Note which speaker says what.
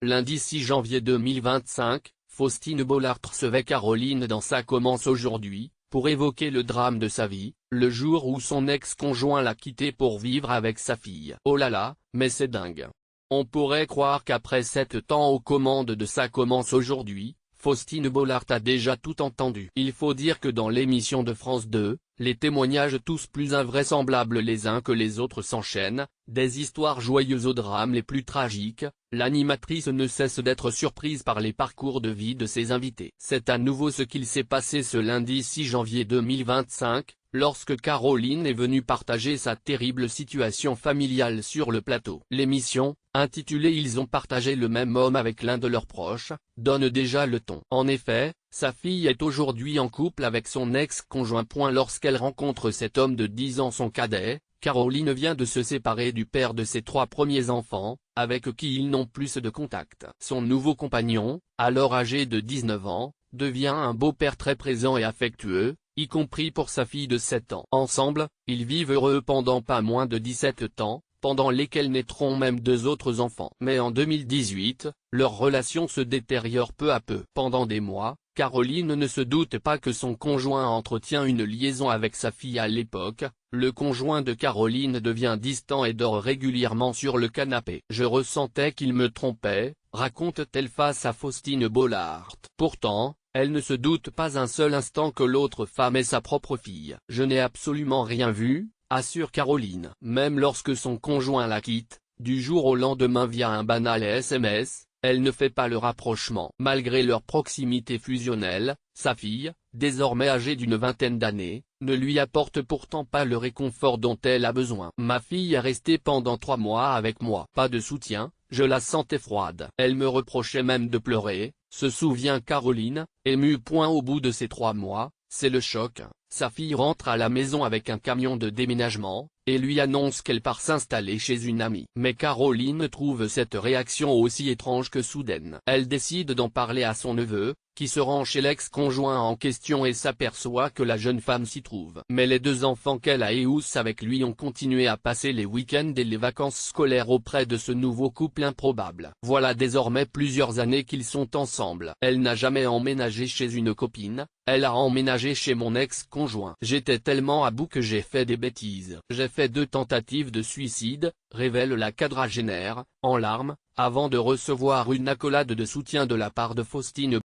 Speaker 1: Lundi 6 janvier 2025, Faustine Bollaert recevait Caroline dans Ça commence aujourd'hui, pour évoquer le drame de sa vie, le jour où son ex-conjoint l'a quittée pour vivre avec sa fille. Oh là là, mais c'est dingue. On pourrait croire qu'après 7 ans aux commandes de Ça commence aujourd'hui, Faustine Bollaert a déjà tout entendu. Il faut dire que dans l'émission de France 2, les témoignages tous plus invraisemblables les uns que les autres s'enchaînent, des histoires joyeuses aux drames les plus tragiques, l'animatrice ne cesse d'être surprise par les parcours de vie de ses invités. C'est à nouveau ce qu'il s'est passé ce lundi 6 janvier 2025, lorsque Caroline est venue partager sa terrible situation familiale sur le plateau. L'émission, intitulée Ils ont partagé le même homme avec l'un de leurs proches, donne déjà le ton. En effet, sa fille est aujourd'hui en couple avec son ex-conjoint. Lorsqu'elle rencontre cet homme de 10 ans, son cadet, Caroline vient de se séparer du père de ses 3 premiers enfants, avec qui ils n'ont plus de contact. Son nouveau compagnon, alors âgé de 19 ans, devient un beau-père très présent et affectueux, y compris pour sa fille de 7 ans. Ensemble, ils vivent heureux pendant pas moins de 17 ans, pendant lesquels naîtront même 2 autres enfants. Mais en 2018, leur relation se détériore peu à peu. Pendant des mois, Caroline ne se doute pas que son conjoint entretient une liaison avec sa fille. À l'époque, le conjoint de Caroline devient distant et dort régulièrement sur le canapé. Je ressentais qu'il me trompait, raconte-t-elle face à Faustine Bollaert. Pourtant, elle ne se doute pas un seul instant que l'autre femme est sa propre fille. Je n'ai absolument rien vu, assure Caroline. Même lorsque son conjoint la quitte, du jour au lendemain via un banal SMS, elle ne fait pas le rapprochement. Malgré leur proximité fusionnelle, sa fille, désormais âgée d'une vingtaine d'années, ne lui apporte pourtant pas le réconfort dont elle a besoin. Ma fille est restée pendant 3 mois avec moi. Pas de soutien, je la sentais froide. Elle me reprochait même de pleurer, se souvient Caroline, émue. Au bout de ces 3 mois, c'est le choc. Sa fille rentre à la maison avec un camion de déménagement, et lui annonce qu'elle part s'installer chez une amie. Mais Caroline trouve cette réaction aussi étrange que soudaine. Elle décide d'en parler à son neveu, qui se rend chez l'ex-conjoint en question et s'aperçoit que la jeune femme s'y trouve. Mais les 2 enfants qu'elle a et housse avec lui ont continué à passer les week-ends et les vacances scolaires auprès de ce nouveau couple improbable. Voilà désormais plusieurs années qu'ils sont ensemble. Elle n'a jamais emménagé chez une copine, elle a emménagé chez mon ex-conjoint. J'étais tellement à bout que j'ai fait des bêtises. J'ai fait 2 tentatives de suicide, révèle la quadragénaire, en larmes, avant de recevoir une accolade de soutien de la part de Faustine